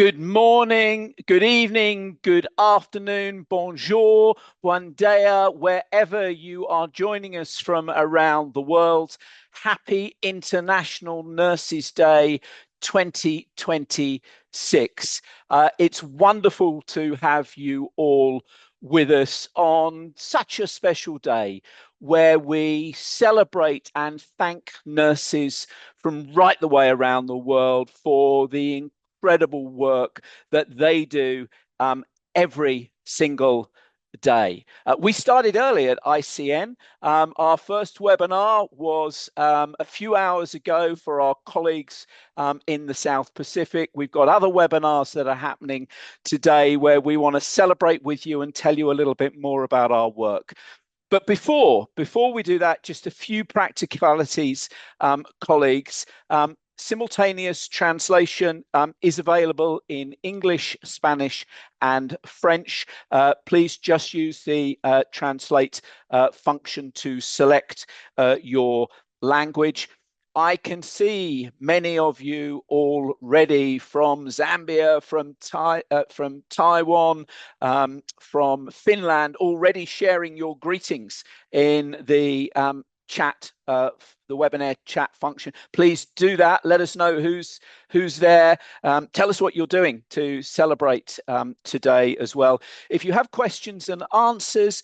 Good morning, good evening, good afternoon, bonjour, buen dia, wherever you are joining us from around the world. Happy International Nurses Day 2026. It's wonderful to have you all with us on such a special day where we celebrate and thank nurses from right the way around the world for the incredible work that they do every single day. We started early at ICN. Our first webinar was a few hours ago for our colleagues in the South Pacific. We've got other webinars that are happening today where we want to celebrate with you and tell you a little bit more about our work. But before we do that, just a few practicalities, colleagues. Simultaneous translation is available in English, Spanish, and French. Please just use the translate function to select your language. I can see many of you already from Zambia, from Taiwan, from Finland, already sharing your greetings in the chat, the webinar chat function. Please do that. Let us know who's there. Tell us what you're doing to celebrate today as well. If you have questions and answers,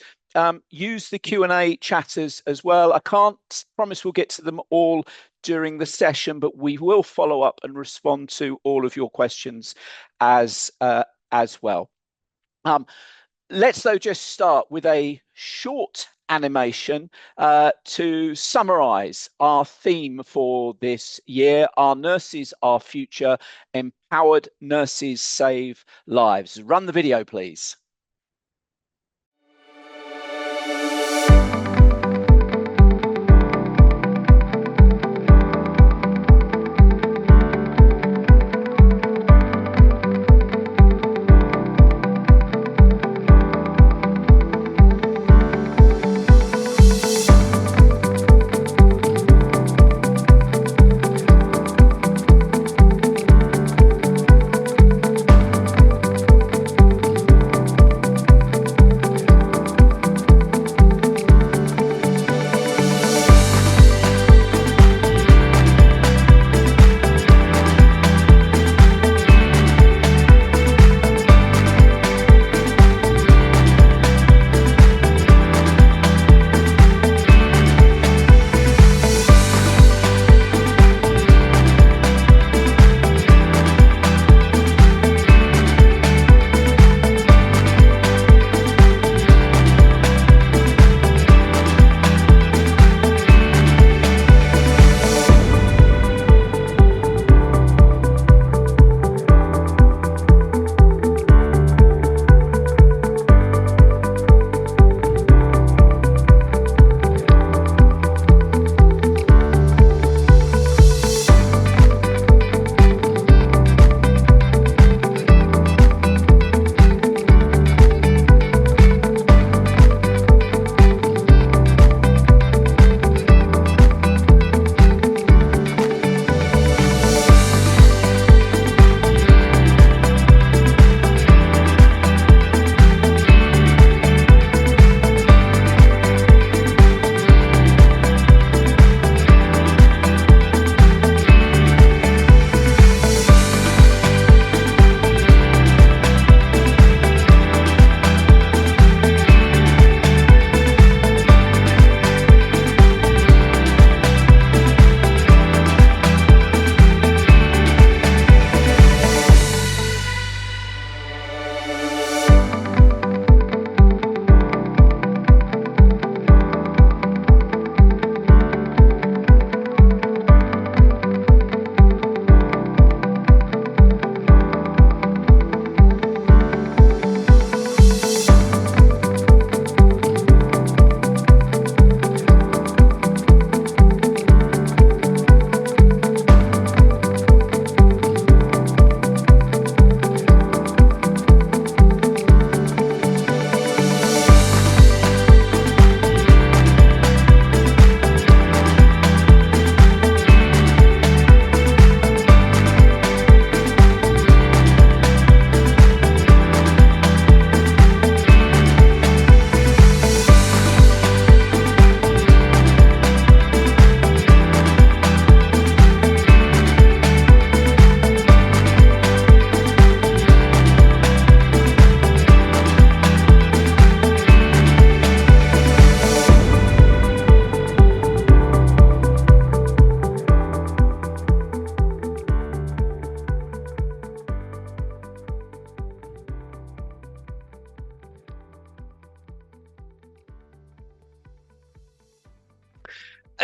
use the Q&A chatters as well. I can't promise we'll get to them all during the session, but we will follow up and respond to all of your questions as well. Let's though just start with a short animation to summarize our theme for this year. Our nurses, our future. Empowered nurses save lives. Run the video, please.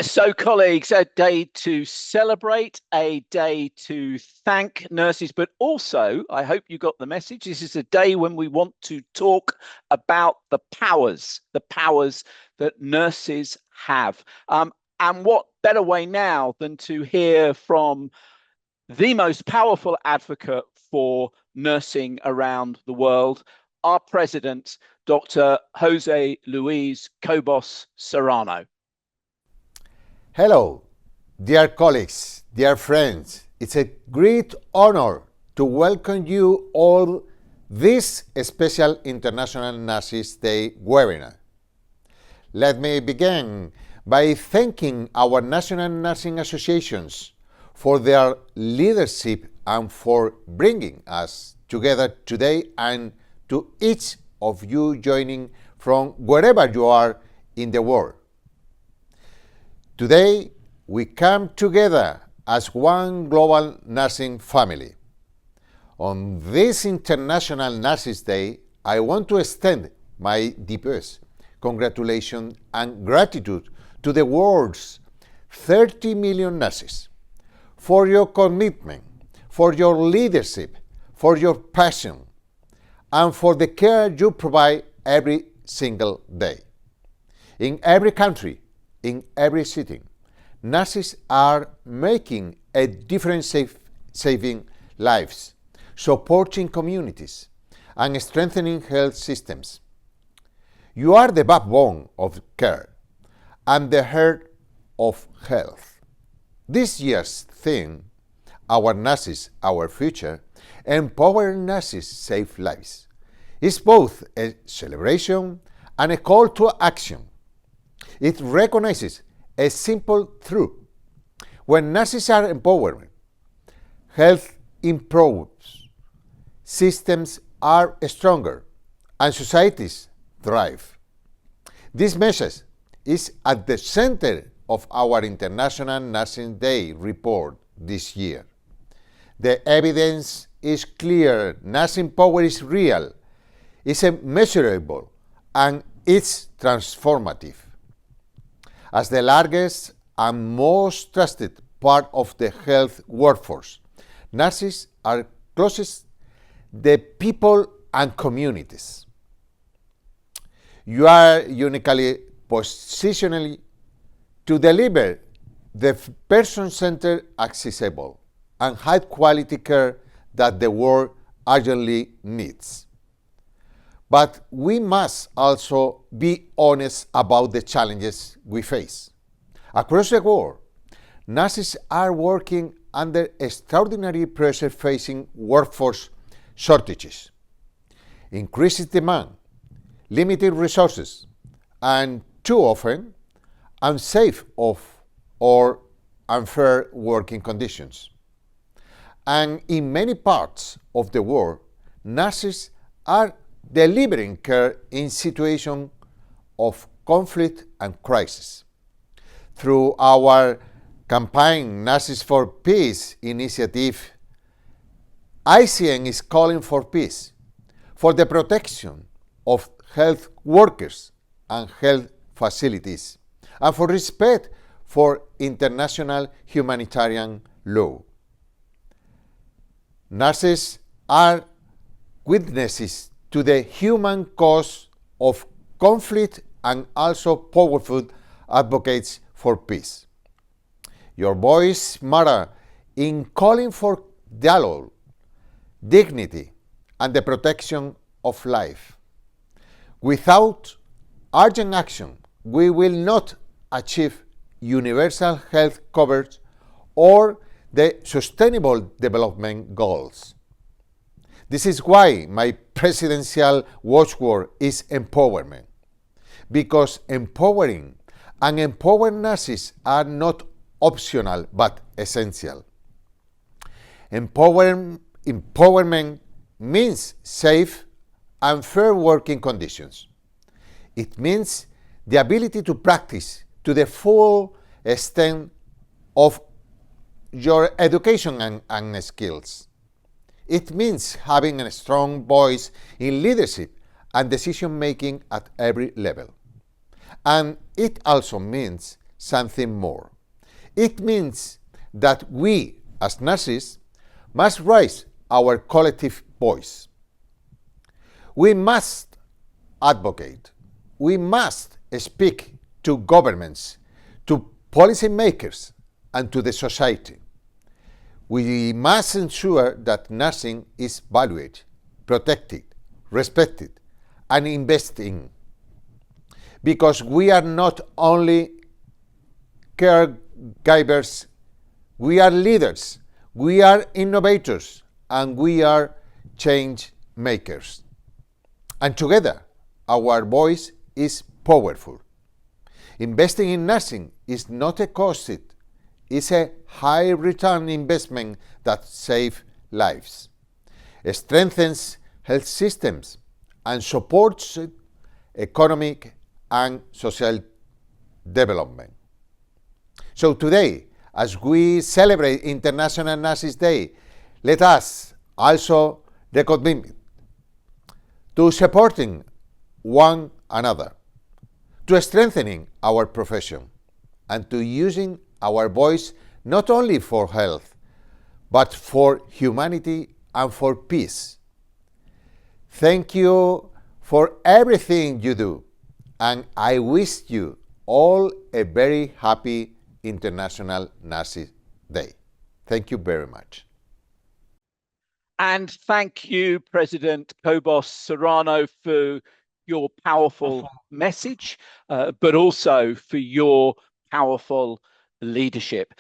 So, colleagues, a day to celebrate, a day to thank nurses, but also, I hope you got the message. This is a day when we want to talk about the powers that nurses have. And what better way now than to hear from the most powerful advocate for nursing around the world, our president, Dr. Jose Luis Cobos Serrano. Hello, dear colleagues, dear friends. It's a great honor to welcome you all this special International Nurses Day webinar. Let me begin by thanking our national nursing associations for their leadership and for bringing us together today, and to each of you joining from wherever you are in the world. Today, we come together as one global nursing family. On this International Nurses Day, I want to extend my deepest congratulations and gratitude to the world's 30 million nurses for your commitment, for your leadership, for your passion, and for the care you provide every single day. In every country, in every city, nurses are making a difference, saving lives, supporting communities, and strengthening health systems. You are the backbone of care and the heart of health. This year's theme, Our Nurses, Our Future, Empower Nurses Save Lives, is both a celebration and a call to action. It recognizes a simple truth. When nurses are empowered, health improves, systems are stronger, and societies thrive. This message is at the center of our International Nursing Day report this year. The evidence is clear. Nursing power is real, it's measurable, and it's transformative. As the largest and most trusted part of the health workforce, nurses are closest to people and communities. You are uniquely positioned to deliver the person-centered, accessible, and high-quality care that the world urgently needs. But we must also be honest about the challenges we face. Across the world, nurses are working under extraordinary pressure, facing workforce shortages, increased demand, limited resources, and too often unsafe or unfair working conditions. And in many parts of the world, nurses are delivering care in situations of conflict and crisis. Through our campaign Nurses for Peace initiative, ICN is calling for peace, for the protection of health workers and health facilities, and for respect for international humanitarian law. Nurses are witnesses to the human cause of conflict and also powerful advocates for peace. Your voice matters in calling for dialogue, dignity, and the protection of life. Without urgent action, we will not achieve universal health coverage or the Sustainable Development Goals. This is why my presidential watchword is empowerment, because empowering and empowered nurses are not optional but essential. Empowerment means safe and fair working conditions. It means the ability to practice to the full extent of your education and skills. It means having a strong voice in leadership and decision making at every level. And it also means something more. It means that we, as nurses, must raise our collective voice. We must advocate. We must speak to governments, to policymakers, and to the society. We must ensure that nursing is valued, protected, respected, and invested in. Because we are not only caregivers, we are leaders, we are innovators, and we are change makers. And together, our voice is powerful. Investing in nursing is not a cost, it's a high return investment that saves lives, strengthens health systems, and supports economic and social development. So today, as we celebrate International Nurses Day, let us also recommit to supporting one another, to strengthening our profession, and to using our voice not only for health, but for humanity and for peace. Thank you for everything you do, and I wish you all a very happy International Nurses Day. Thank you very much. And thank you, President Cobos Serrano, for your powerful message, but also for your powerful leadership.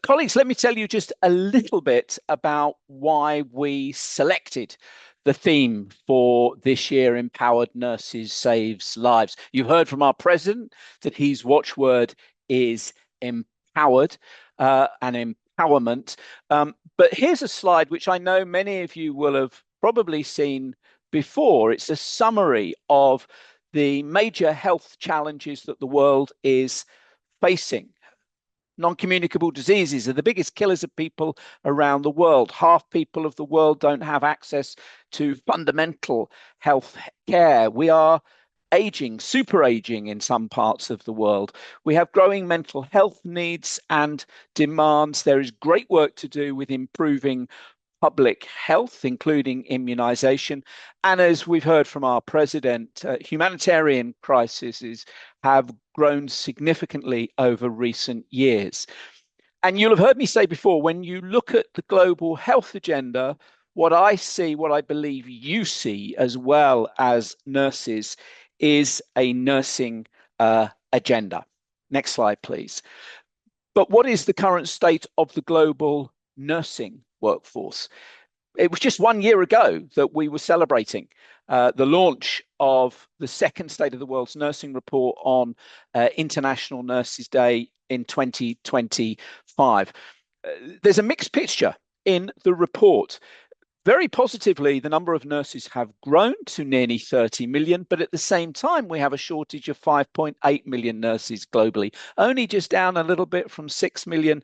Colleagues, let me tell you just a little bit about why we selected the theme for this year, Empowered Nurses Saves Lives. You've heard from our president that his watchword is empowered and empowerment. But here's a slide which I know many of you will have probably seen before. It's a summary of the major health challenges that the world is facing. Non-communicable diseases are the biggest killers of people around the world. Half people of the world don't have access to fundamental health care. We are aging, super aging in some parts of the world. We have growing mental health needs and demands. There is great work to do with improving public health, including immunization. And as we've heard from our president, humanitarian crises have grown significantly over recent years. And you'll have heard me say before, when you look at the global health agenda, what I see, what I believe you see as well as nurses, is a nursing agenda. Next slide, please. But what is the current state of the global nursing workforce? It was just 1 year ago that we were celebrating the launch of the second State of the World's Nursing Report on International Nurses Day in 2025. There's a mixed picture in the report. Very positively, the number of nurses have grown to nearly 30 million, but at the same time, we have a shortage of 5.8 million nurses globally, only just down a little bit from 6 million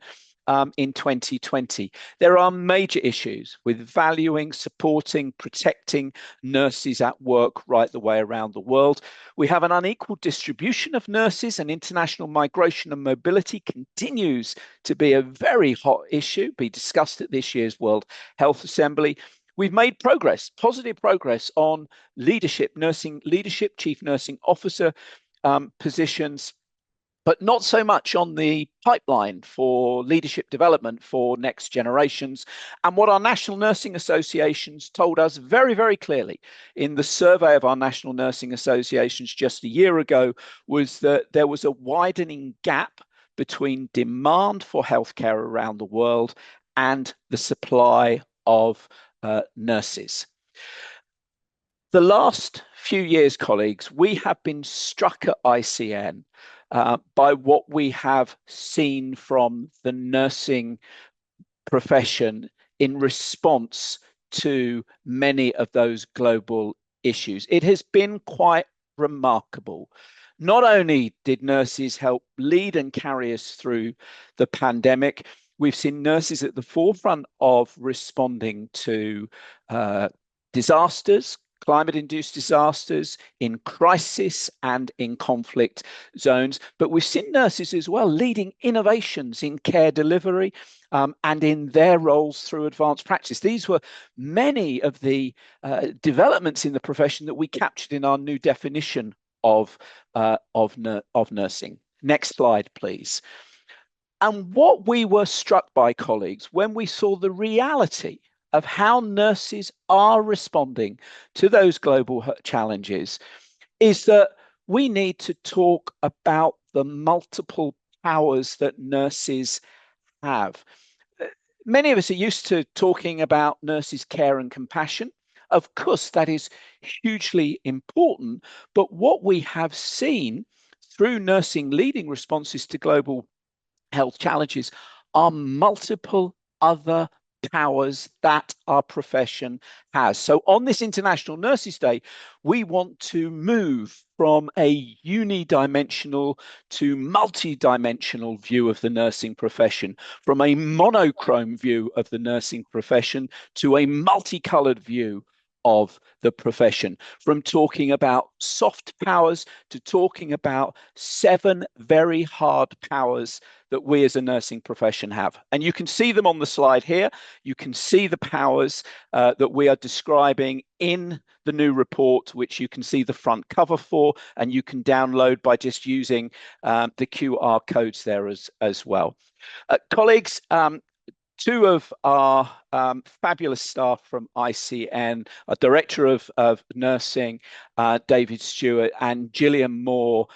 in 2020. There are major issues with valuing, supporting, protecting nurses at work right the way around the world. We have an unequal distribution of nurses, and international migration and mobility continues to be a very hot issue, be discussed at this year's World Health Assembly. We've made progress, positive progress on leadership, nursing leadership, chief nursing officer positions, but not so much on the pipeline for leadership development for next generations. And what our national nursing associations told us very, very clearly in the survey of our national nursing associations just a year ago was that there was a widening gap between demand for healthcare around the world and the supply of nurses. The last few years, colleagues, we have been struck at ICN by what we have seen from the nursing profession in response to many of those global issues. It has been quite remarkable. Not only did nurses help lead and carry us through the pandemic, we've seen nurses at the forefront of responding to disasters, climate-induced disasters, in crisis and in conflict zones. But we've seen nurses as well leading innovations in care delivery and in their roles through advanced practice. These were many of the developments in the profession that we captured in our new definition of nursing. Next slide, please. And what we were struck by, colleagues, when we saw the reality of how nurses are responding to those global challenges is that we need to talk about the multiple powers that nurses have. Many of us are used to talking about nurses' care and compassion. Of course, that is hugely important. But what we have seen through nursing leading responses to global health challenges are multiple other powers that our profession has. So on this International Nurses Day, we want to move from a unidimensional to multidimensional view of the nursing profession, from a monochrome view of the nursing profession to a multicolored view of the profession, from talking about soft powers to talking about 7 very hard powers that we as a nursing profession have. And you can see them on the slide here. You can see the powers that we are describing in the new report, which you can see the front cover for, and you can download by just using the QR codes there as well. Colleagues, 2 of our fabulous staff from ICN, our Director of Nursing, David Stewart, and Gillian Moore,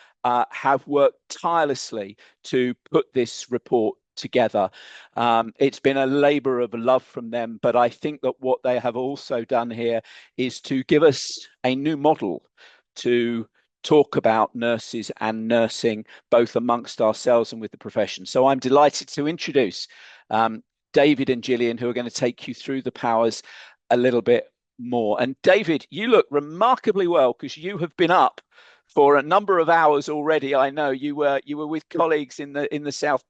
have worked tirelessly to put this report together. It's been a labor of love from them, but I think that what they have also done here is to give us a new model to talk about nurses and nursing, both amongst ourselves and with the profession. So I'm delighted to introduce David and Gillian, who are going to take you through the powers a little bit more. And David, you look remarkably well because you have been up for a number of hours already. I know you were with colleagues in the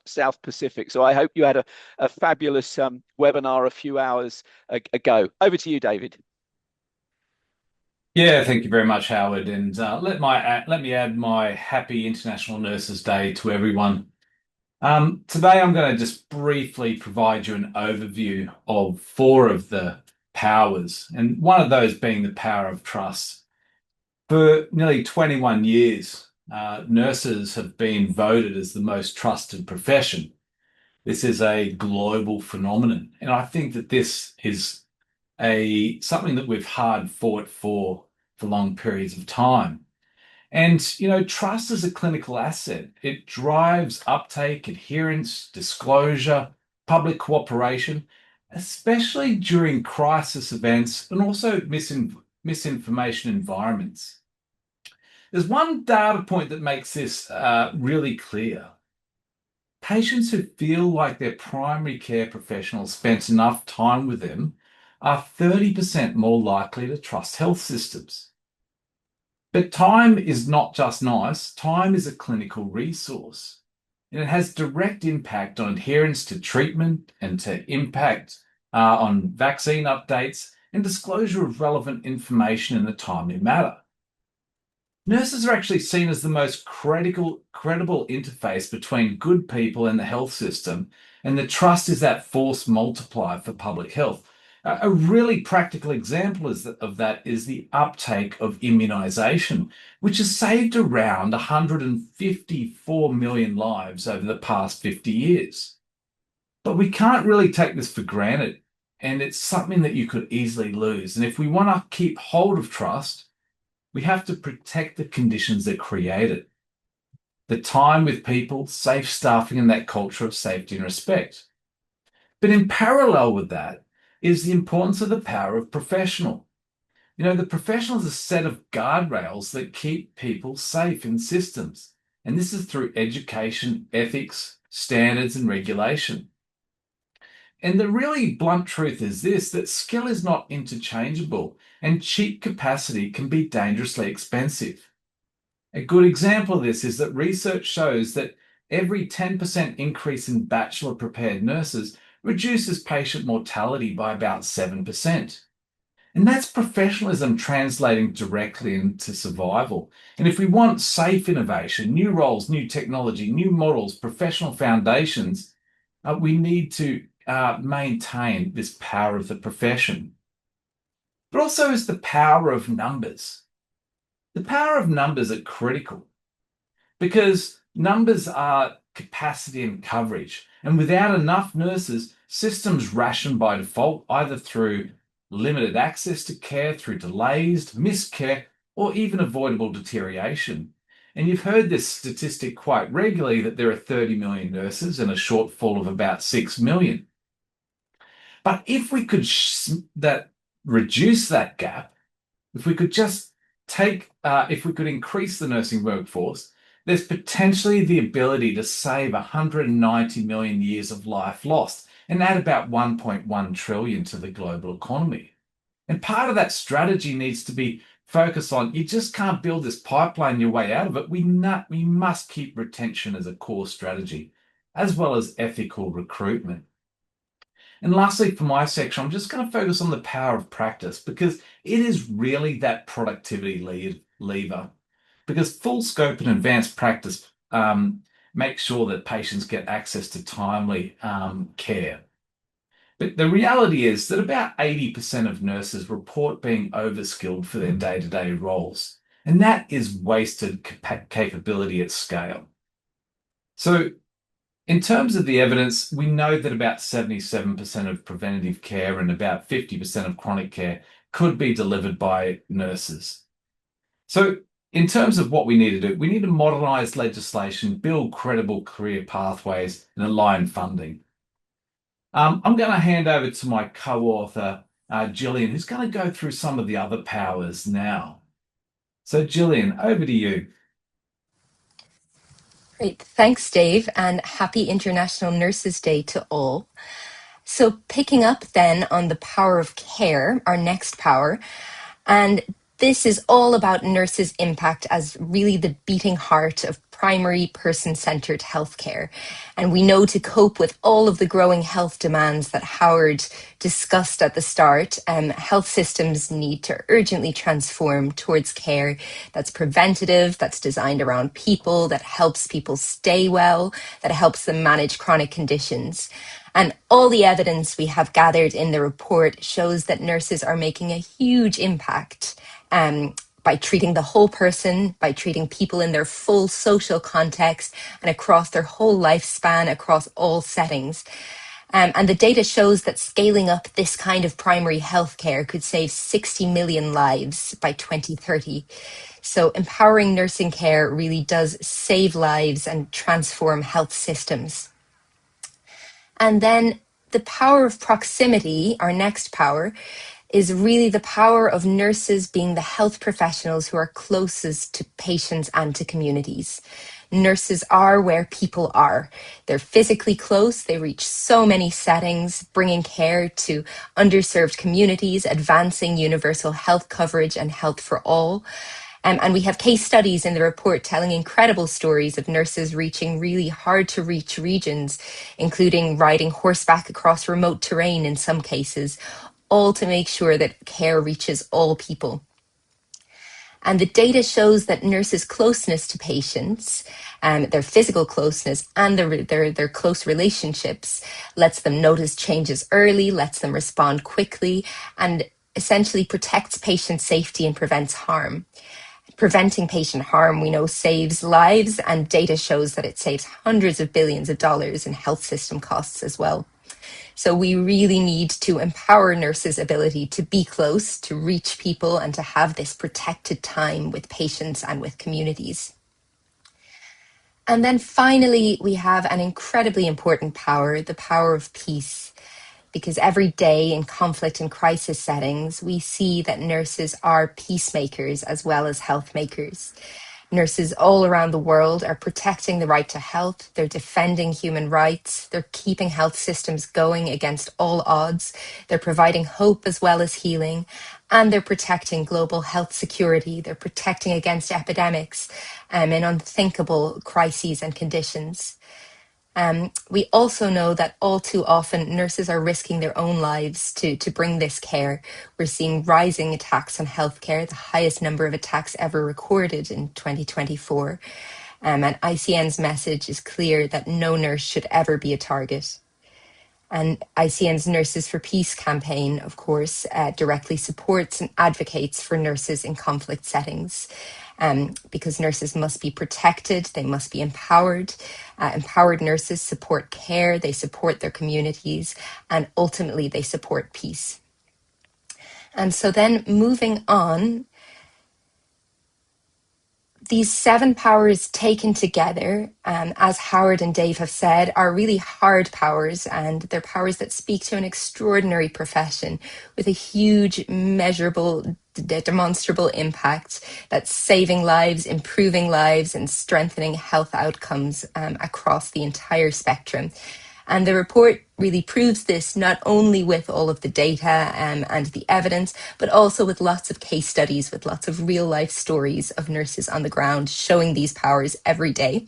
South Pacific. So I hope you had a fabulous webinar a few hours ago. Over to you, David. Yeah, thank you very much, Howard. And let me add my happy International Nurses Day to everyone. Today, I'm going to just briefly provide you an overview of 4 of the powers, and one of those being the power of trust. For nearly 21 years, nurses have been voted as the most trusted profession. This is a global phenomenon, and I think that this is something that we've hard fought for long periods of time. And, trust is a clinical asset. It drives uptake, adherence, disclosure, public cooperation, especially during crisis events and also misinformation environments. There's one data point that makes this really clear. Patients who feel like their primary care professional spent enough time with them are 30% more likely to trust health systems. But time is not just nice, time is a clinical resource. And it has direct impact on adherence to treatment and to impact on vaccine updates and disclosure of relevant information in a timely manner. Nurses are actually seen as the most credible interface between good people and the health system, and the trust is that force multiplier for public health. A really practical example of that is the uptake of immunisation, which has saved around 154 million lives over the past 50 years. But we can't really take this for granted, and it's something that you could easily lose. And if we want to keep hold of trust, we have to protect the conditions that create it. The time with people, safe staffing, and that culture of safety and respect. But in parallel with that is the importance of the power of professional. The professional is a set of guardrails that keep people safe in systems. And this is through education, ethics, standards, and regulation. And the really blunt truth is this, that skill is not interchangeable and cheap capacity can be dangerously expensive. A good example of this is that research shows that every 10% increase in bachelor-prepared nurses reduces patient mortality by about 7%. And that's professionalism translating directly into survival. And if we want safe innovation, new roles, new technology, new models, professional foundations, we need to maintain this power of the profession. But also is the power of numbers. The power of numbers are critical because numbers are capacity and coverage. And without enough nurses, systems ration by default, either through limited access to care, through delays, missed care, or even avoidable deterioration. And you've heard this statistic quite regularly that there are 30 million nurses and a shortfall of about 6 million. But if we could reduce that gap, if we could just if we could increase the nursing workforce, there's potentially the ability to save 190 million years of life lost and add about 1.1 trillion to the global economy. And part of that strategy needs to be focused on, you just can't build this pipeline your way out of it. We must keep retention as a core strategy, as well as ethical recruitment. And lastly, for my section, I'm just going to focus on the power of practice because it is really that productivity lever. Because full scope and advanced practice make sure that patients get access to timely care. But the reality is that about 80% of nurses report being overskilled for their day-to-day roles, and that is wasted capability at scale. So in terms of the evidence, we know that about 77% of preventative care and about 50% of chronic care could be delivered by nurses. So in terms of what we need to do, we need to modernise legislation, build credible career pathways, and align funding. I'm going to hand over to my co-author, Gillian, who's going to go through some of the other powers now. So Gillian, over to you. Great. Thanks, Dave, and happy International Nurses Day to all. So picking up then on the power of care, our next power, and this is all about nurses' impact as really the beating heart of primary person-centered healthcare. And we know to cope with all of the growing health demands that Howard discussed at the start, health systems need to urgently transform towards care that's preventative, that's designed around people, that helps people stay well, that helps them manage chronic conditions. And all the evidence we have gathered in the report shows that nurses are making a huge impact by treating the whole person, by treating people in their full social context and across their whole lifespan, across all settings. And the data shows that scaling up this kind of primary healthcare could save 60 million lives by 2030. So empowering nursing care really does save lives and transform health systems. And then the power of proximity, our next power, is really the power of nurses being the health professionals who are closest to patients and to communities. Nurses are where people are. They're physically close. They reach so many settings, bringing care to underserved communities, advancing universal health coverage and health for all. And we have case studies in the report telling incredible stories of nurses reaching really hard to reach regions, including riding horseback across remote terrain in some cases, all to make sure that care reaches all people. And the data shows that nurses' closeness to patients, their physical closeness and their close relationships lets them notice changes early, lets them respond quickly, and essentially protects patient safety and prevents harm. Preventing patient harm, we know, saves lives, and data shows that it saves hundreds of billions of dollars in health system costs as well. So we really need to empower nurses' ability to be close, to reach people, and to have this protected time with patients and with communities. And then finally, we have an incredibly important power, the power of peace. Because every day in conflict and crisis settings, we see that nurses are peacemakers as well as health makers. Nurses all around the world are protecting the right to health. They're defending human rights. They're keeping health systems going against all odds. They're providing hope as well as healing. And they're protecting global health security. They're protecting against epidemics and unthinkable crises and conditions. We also know that all too often nurses are risking their own lives to bring this care. We're seeing rising attacks on healthcare, the highest number of attacks ever recorded in 2024. And ICN's message is clear that no nurse should ever be a target. And ICN's Nurses for Peace campaign, of course, directly supports and advocates for nurses in conflict settings. Because nurses must be protected, they must be empowered. Empowered nurses support care, they support their communities, and ultimately they support peace. And so then moving on, these 7 powers taken together, as Howard and Dave have said, are really hard powers, and they're powers that speak to an extraordinary profession with a huge, measurable, demonstrable impact that's saving lives, improving lives, and strengthening health outcomes across the entire spectrum. And the report really proves this, not only with all of the data and the evidence, but also with lots of case studies, with lots of real life stories of nurses on the ground showing these powers every day.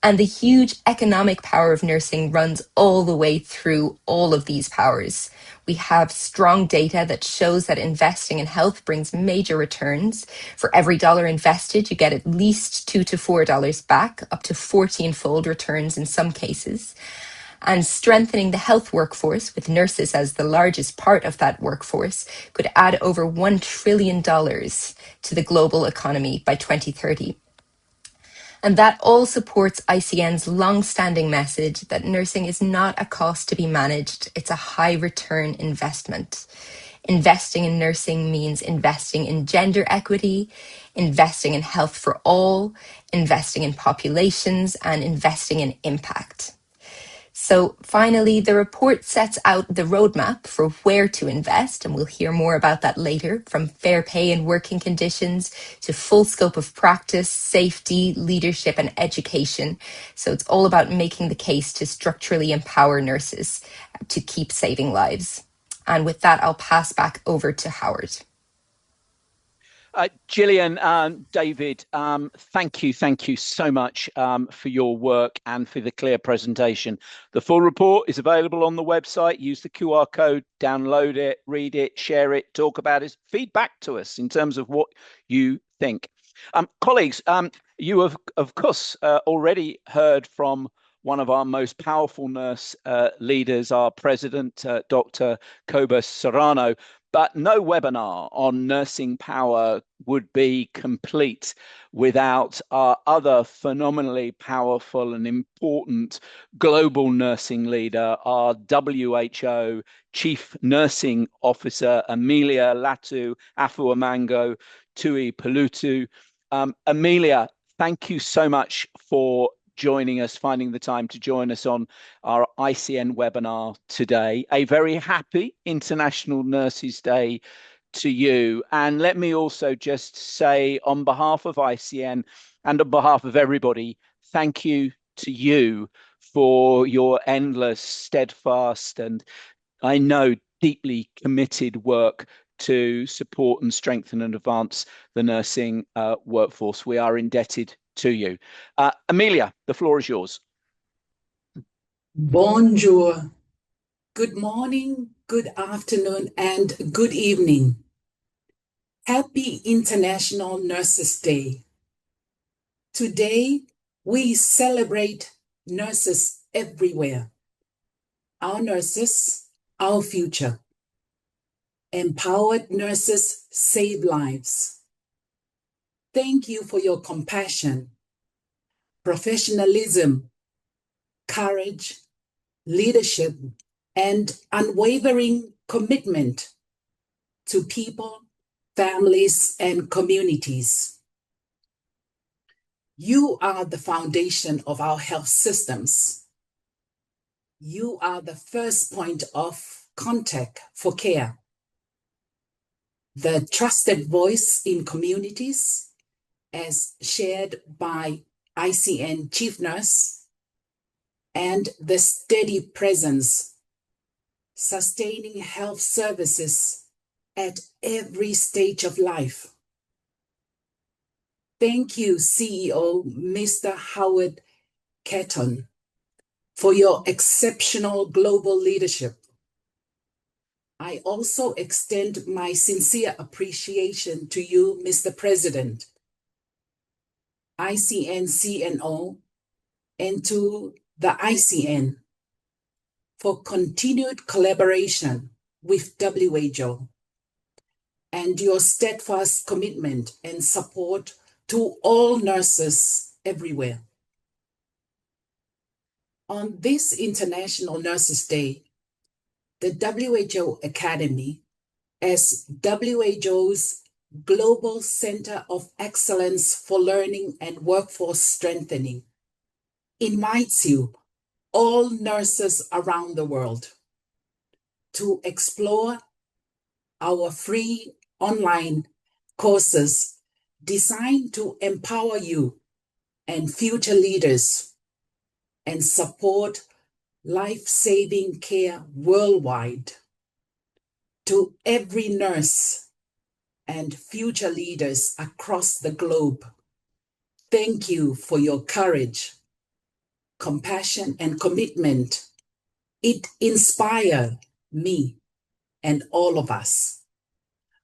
And the huge economic power of nursing runs all the way through all of these powers. We have strong data that shows that investing in health brings major returns. For every dollar invested, you get at least $2 to $4 back, up to 14-fold returns in some cases. And strengthening the health workforce, with nurses as the largest part of that workforce, could add over $1 trillion to the global economy by 2030. And that all supports ICN's long-standing message that nursing is not a cost to be managed, it's a high-return investment. Investing in nursing means investing in gender equity, investing in health for all, investing in populations, and investing in impact. So finally, the report sets out the roadmap for where to invest, and we'll hear more about that later, from fair pay and working conditions to full scope of practice, safety, leadership, and education. So it's all about making the case to structurally empower nurses to keep saving lives. And with that, I'll pass back over to Howard. Gillian, David, thank you so much for your work and for the clear presentation. The full report is available on the website. Use the QR code, download it, read it, share it, talk about it, feedback to us in terms of what you think. Colleagues, you have, of course, already heard from one of our most powerful nurse leaders, our president, Dr. Cobus Serrano. But no webinar on nursing power would be complete without our other phenomenally powerful and important global nursing leader, our WHO Chief Nursing Officer, Amelia Latu Afuamango Tui Pelutu. Amelia, thank you so much for joining us, finding the time to join us on our ICN webinar today. A very happy International Nurses Day to you. And let me also just say, on behalf of ICN and on behalf of everybody, thank you to you for your endless, steadfast, and I know deeply committed work to support and strengthen and advance the nursing workforce. We are indebted to you. Amelia, the floor is yours. Bonjour. Good morning, good afternoon, and good evening. Happy International Nurses Day. Today, we celebrate nurses everywhere. Our nurses, our future. Empowered nurses save lives. Thank you for your compassion, professionalism, courage, leadership, and unwavering commitment to people, families, and communities. You are the foundation of our health systems. You are the first point of contact for care, the trusted voice in communities, as shared by ICN Chief Nurse, and the steady presence, sustaining health services at every stage of life. Thank you, CEO Mr. Howard Ketton, for your exceptional global leadership. I also extend my sincere appreciation to you, Mr. President, ICN-CNO, and to the ICN for continued collaboration with WHO and your steadfast commitment and support to all nurses everywhere. On this International Nurses Day, the WHO Academy, as WHO's Global Center of Excellence for Learning and Workforce Strengthening, invites you, all nurses around the world, to explore our free online courses designed to empower you and future leaders and support life-saving care worldwide. To every nurse and future leaders across the globe, thank you for your courage, compassion, and commitment. It inspires me and all of us.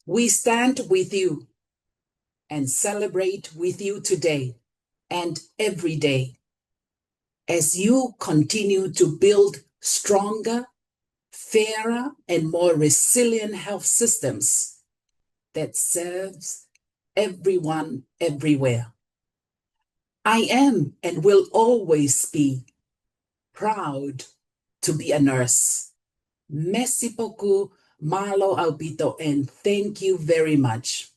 We stand with you and celebrate with you today and every day as you continue to build stronger, fairer, and more resilient health systems that serves everyone everywhere. I am and will always be proud to be a nurse. Merci beaucoup, malo albito, and thank you very much.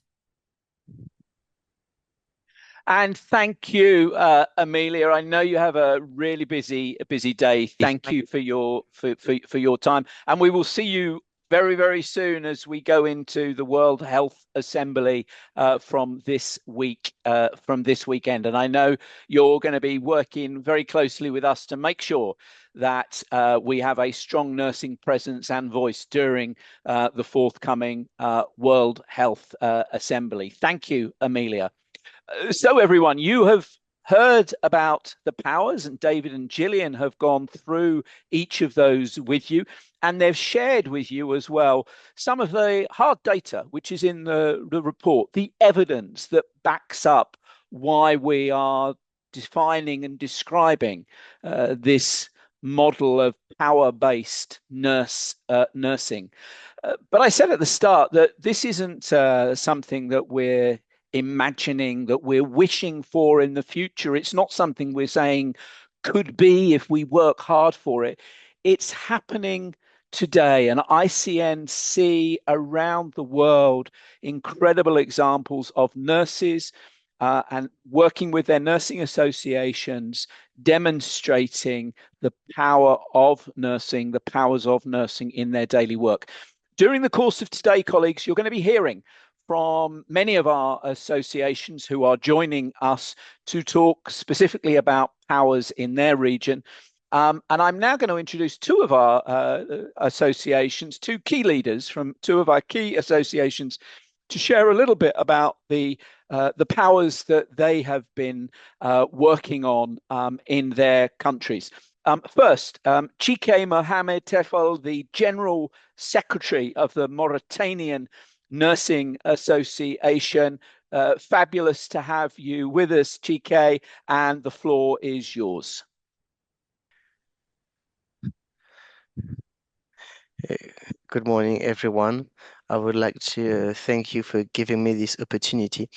And thank you, Amelia. I know you have a really busy day. Thank you for your time, and we will see you very, very soon as we go into the World Health Assembly from this weekend. And I know you're going to be working very closely with us to make sure that we have a strong nursing presence and voice during the forthcoming World Health Assembly. Thank you, Amelia. So, everyone, you have heard about the powers, and David and Gillian have gone through each of those with you, and they've shared with you as well some of the hard data which is in the report, the evidence that backs up why we are defining and describing this model of power-based nursing. But I said at the start that this isn't something that we're imagining, that we're wishing for in the future. It's not something we're saying could be if we work hard for it. It's happening today, and ICN see around the world incredible examples of nurses and working with their nursing associations, demonstrating the power of nursing, the powers of nursing in their daily work. During the course of today, colleagues, you're going to be hearing from many of our associations who are joining us to talk specifically about powers in their region. And I'm now going to introduce two of our associations, two key leaders from two of our key associations, to share a little bit about the powers that they have been working on in their countries. First, Chike Mohamed Tefel, the General Secretary of the Mauritanian Nursing Association. Fabulous to have you with us, Chike, and the floor is yours. Good morning, everyone. I would like to thank you for giving me this opportunity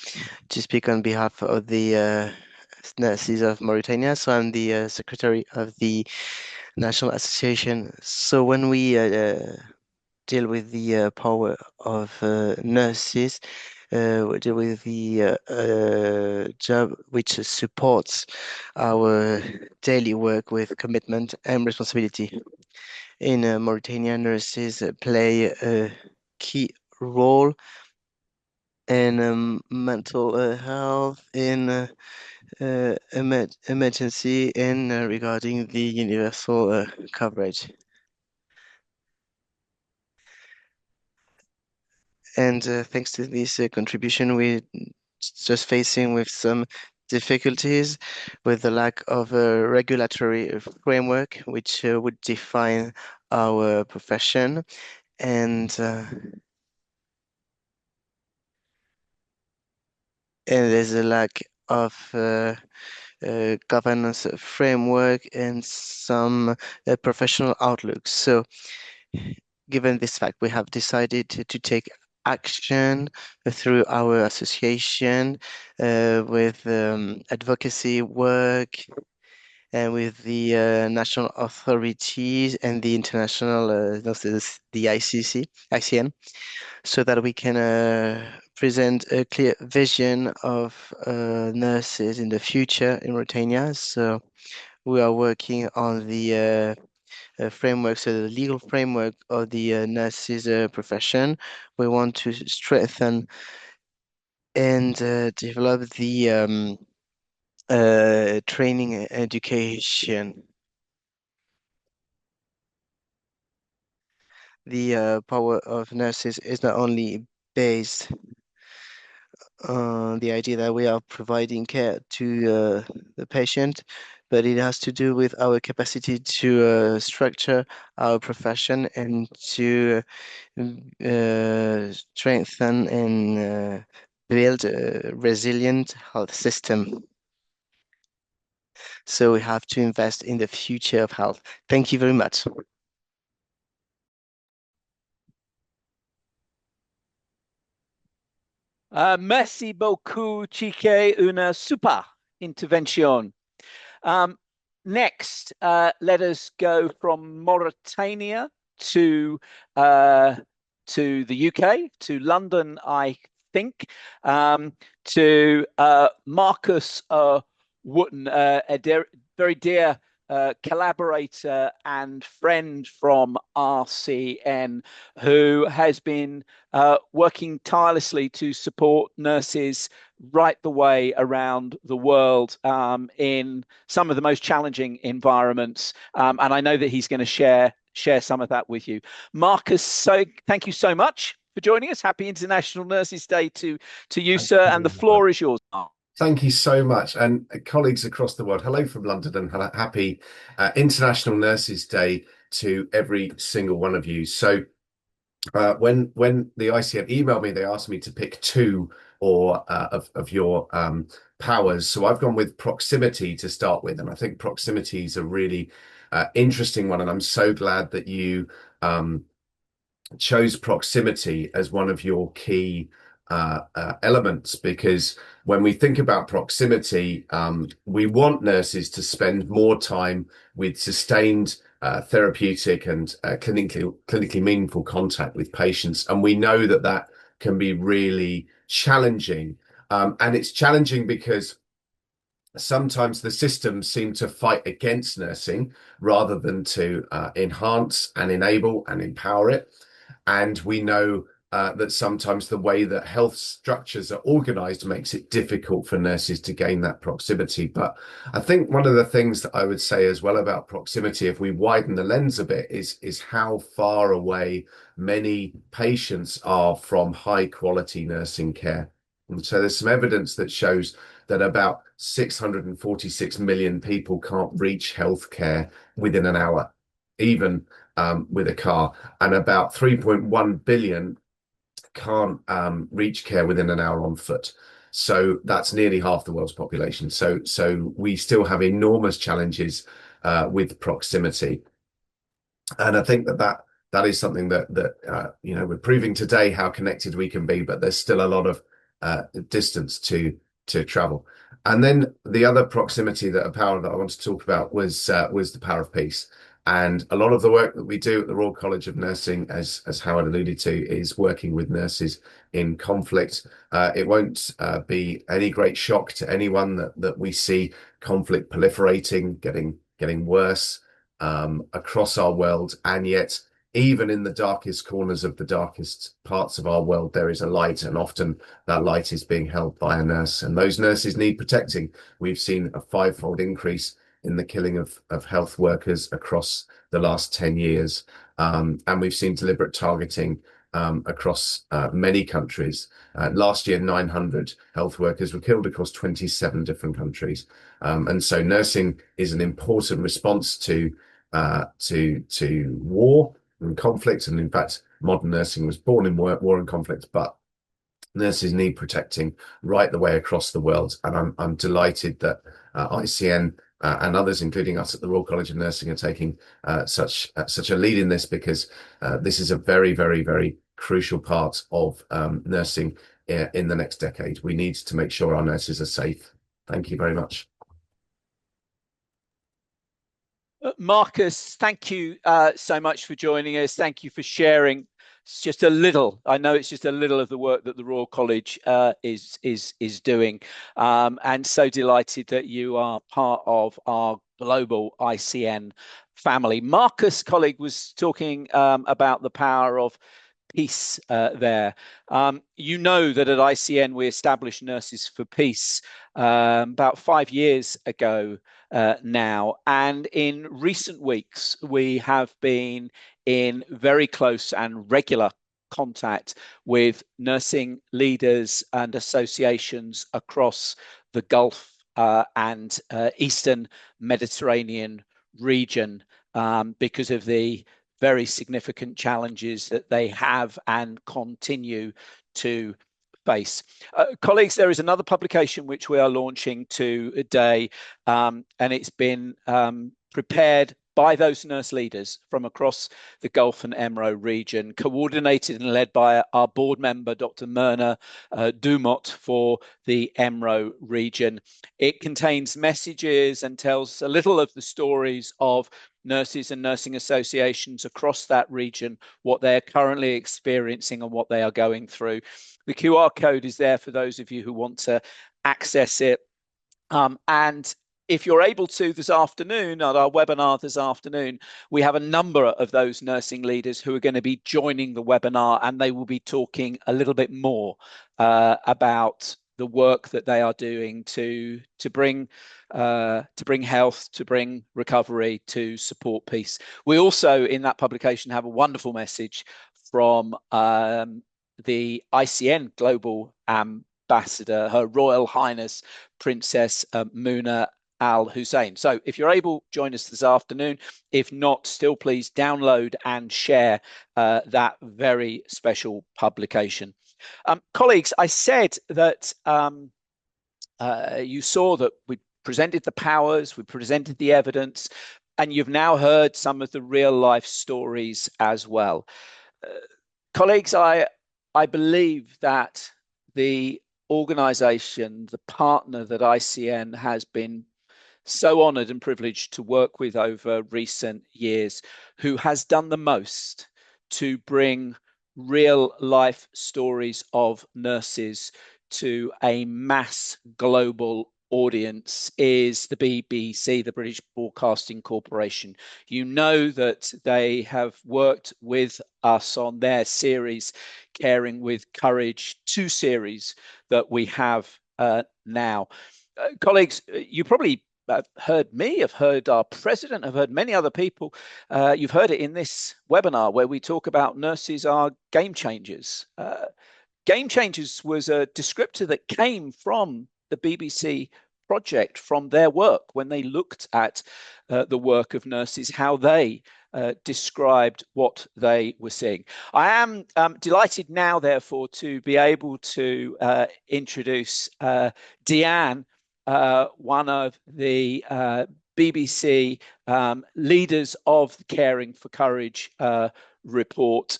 to speak on behalf of the nurses of Mauritania. So I'm the secretary of the National Association. So when we deal with the power of nurses, we deal with the job which supports our daily work with commitment and responsibility. In Mauritania, nurses play a key role in mental health, in emergency, and regarding the universal coverage. And thanks to this contribution, we're just facing with some difficulties with the lack of a regulatory framework which would define our profession, and there's a lack of governance framework and some professional outlooks. So, given this fact, we have decided to take action through our association with advocacy work and with the national authorities and the international, the ICN, so that we can present a clear vision of nurses in the future in Mauritania. So we are working on the framework, so the legal framework of the nurses profession. We want to strengthen and develop the training and education. The power of nurses is not only based on the idea that we are providing care to the patient, but it has to do with our capacity to structure our profession and to strengthen and build a resilient health system. So we have to invest in the future of health. Thank you very much. Merci beaucoup, Chike. Una super intervention. Next, let us go from Mauritania to the UK, to London, I think, to Marcus Wotton, a very dear collaborator and friend from RCN, who has been working tirelessly to support nurses right the way around the world in some of the most challenging environments. And I know that he's going to share some of that with you. Marcus, so thank you so much for joining us. Happy International Nurses Day to you, sir. And the floor is yours. Thank you so much. And colleagues across the world, hello from London and happy International Nurses Day to every single one of you. So when the ICN emailed me, they asked me to pick two of your powers. So I've gone with proximity to start with. And I think proximity is a really interesting one. And I'm so glad that you chose proximity as one of your key elements, because when we think about proximity, we want nurses to spend more time with sustained therapeutic and clinically meaningful contact with patients. And we know that that can be really challenging. And it's challenging because sometimes the systems seem to fight against nursing rather than to enhance and enable and empower it. And we know that sometimes the way that health structures are organized makes it difficult for nurses to gain that proximity. But I think one of the things that I would say as well about proximity, if we widen the lens a bit, is how far away many patients are from high quality nursing care. And so there's some evidence that shows that about 646 million people can't reach healthcare within an hour, even with a car, and about 3.1 billion can't reach care within an hour on foot. So that's nearly half the world's population. So we still have enormous challenges with proximity. And I think that is something that we're proving today how connected we can be, but there's still a lot of distance to travel. And then the other proximity that a power that I want to talk about was the power of peace. And a lot of the work that we do at the Royal College of Nursing, as Howard alluded to, is working with nurses in conflict. It won't be any great shock to anyone that we see conflict proliferating, getting worse across our world. And yet, even in the darkest corners of the darkest parts of our world, there is a light, and often that light is being held by a nurse. And those nurses need protecting. We've seen a fivefold increase in the killing of health workers across the last 10 years. And we've seen deliberate targeting across many countries. Last year, 900 health workers were killed across 27 different countries. And so nursing is an important response to war and conflict. And in fact, modern nursing was born in war and conflict, but nurses need protecting right the way across the world. And I'm delighted that ICN and others, including us at the Royal College of Nursing, are taking such a lead in this, because this is a very, very, very crucial part of nursing in the next decade. We need to make sure our nurses are safe. Thank you very much. Marcus, thank you so much for joining us. Thank you for sharing. It's just a little. I know it's just a little of the work that the Royal College is doing, and so delighted that you are part of our global ICN family. Marcus, colleague, was talking about the power of peace there. You know that at ICN we established Nurses for Peace about 5 years ago now. And in recent weeks, we have been in very close and regular contact with nursing leaders and associations across the Gulf and Eastern Mediterranean region because of the very significant challenges that they have and continue to face. Colleagues, there is another publication which we are launching today, and it's been prepared by those nurse leaders from across the Gulf and Emro region, coordinated and led by our board member, Dr. Myrna Dumont, for the Emro region. It contains messages and tells a little of the stories of nurses and nursing associations across that region, what they're currently experiencing and what they are going through. The QR code is there for those of you who want to access it. And if you're able to this afternoon, at our webinar this afternoon, we have a number of those nursing leaders who are going to be joining the webinar, and they will be talking a little bit more about the work that they are doing to bring health, to bring recovery, to support peace. We also, in that publication, have a wonderful message from the ICN Global Ambassador, Her Royal Highness Princess Muna Al Hussein. So if you're able, join us this afternoon. If not, still please download and share that very special publication. Colleagues, I said that you saw that we presented the powers, we presented the evidence, and you've now heard some of the real life stories as well. Colleagues, I believe that the organization, the partner that ICN has been so honored and privileged to work with over recent years, who has done the most to bring real life stories of nurses to a mass global audience, is the BBC, the British Broadcasting Corporation. You know that they have worked with us on their series, Caring with Courage 2 series that we have now. Colleagues, you probably have heard me, have heard our president, have heard many other people. You've heard it in this webinar where we talk about nurses are game changers. Game changers was a descriptor that came from the BBC project, from their work when they looked at the work of nurses, how they described what they were seeing. I am delighted now, therefore, to be able to introduce Deanne, one of the BBC leaders of the Caring for Courage report,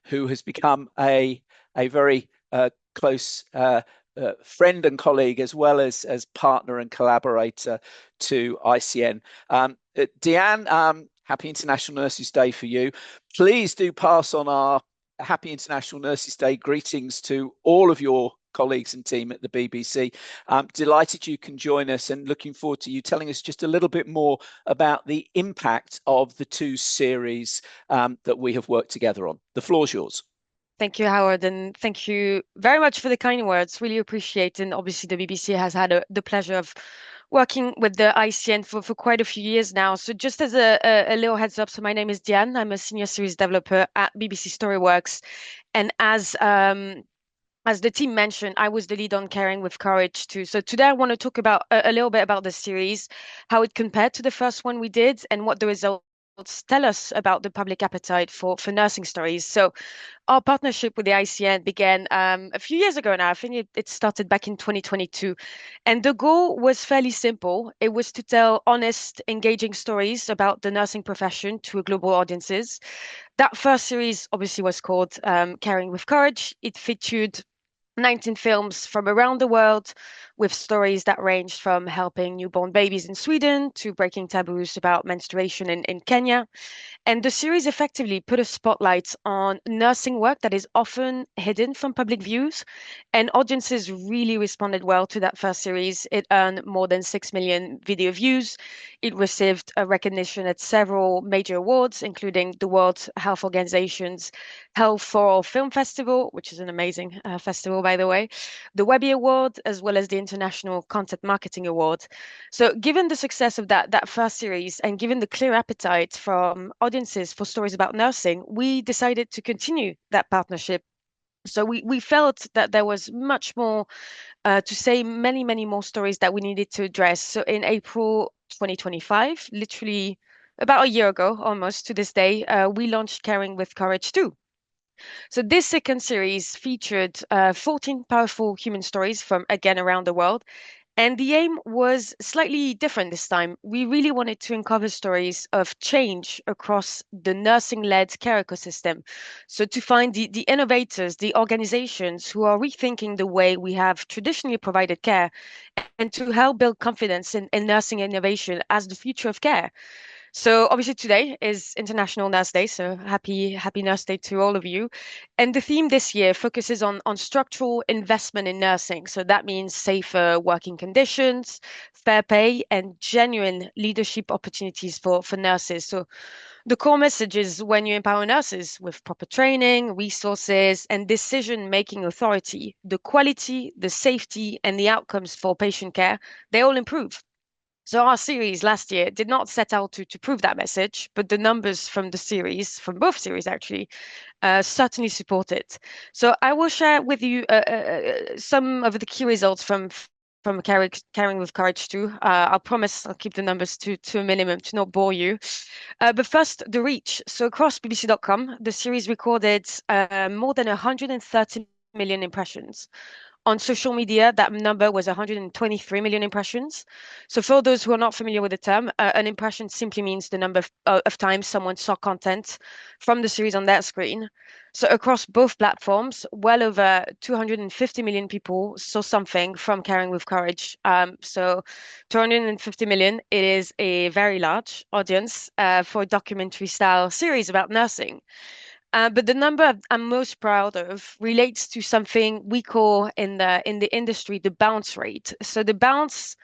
who has become a very close friend and colleague, as well as partner and collaborator to ICN. Deanne, happy International Nurses Day for you. Please do pass on our happy International Nurses Day greetings to all of your colleagues and team at the BBC. Delighted you can join us, and looking forward to you telling us just a little bit more about the impact of the 2 series that we have worked together on. The floor's yours. Thank you, Howard, and thank you very much for the kind words. Really appreciate it. And obviously, the BBC has had the pleasure of working with the ICN for quite a few years now. So just as a little heads up, so my name is Diane. I'm a senior series developer at BBC Storyworks. And as the team mentioned, I was the lead on Caring with Courage too. So today I want to talk about a little bit about the series, how it compared to the first one we did, and what the results tell us about the public appetite for nursing stories. So our partnership with the ICN began a few years ago now. I think it started back in 2022. And the goal was fairly simple. It was to tell honest, engaging stories about the nursing profession to global audiences. That first series obviously was called Caring with Courage. It featured 19 films from around the world with stories that ranged from helping newborn babies in Sweden to breaking taboos about menstruation in Kenya. And the series effectively put a spotlight on nursing work that is often hidden from public views. And audiences really responded well to that first series. It earned more than 6 million video views. It received a recognition at several major awards, including the World Health Organization's Health for All Film Festival, which is an amazing festival, by the way, the Webby Award, as well as the International Content Marketing Award. So, given the success of that first series and given the clear appetite from audiences for stories about nursing, we decided to continue that partnership. So we felt that there was much more to say, many more stories that we needed to address. So in April 2025, literally about a year ago, almost to this day, we launched Caring with Courage 2. So this second series featured 14 powerful human stories from again around the world. And the aim was slightly different this time. We really wanted to uncover stories of change across the nursing-led care ecosystem. So to find the innovators, the organizations who are rethinking the way we have traditionally provided care, and to help build confidence in nursing innovation as the future of care. So obviously today is International Nurse Day, so happy Nurse Day to all of you. And the theme this year focuses on structural investment in nursing. So that means safer working conditions, fair pay, and genuine leadership opportunities for nurses. So the core message is when you empower nurses with proper training, resources, and decision-making authority, the quality, the safety, and the outcomes for patient care, they all improve. So our series last year did not set out to prove that message, but the numbers from the series, from both series actually, certainly support it. So I will share with you some of the key results from Caring with Courage 2. I'll promise I'll keep the numbers to a minimum to not bore you. But first, the reach. So across BBC.com, the series recorded more than 130 million impressions. On social media, that number was 123 million impressions. So for those who are not familiar with the term, an impression simply means the number of times someone saw content from the series on their screen. So across both platforms, well over 250 million people saw something from Caring with Courage. So 250 million, it is a very large audience for a documentary style series about nursing. But the number I'm most proud of relates to something we call in the industry the bounce rate. So a bounce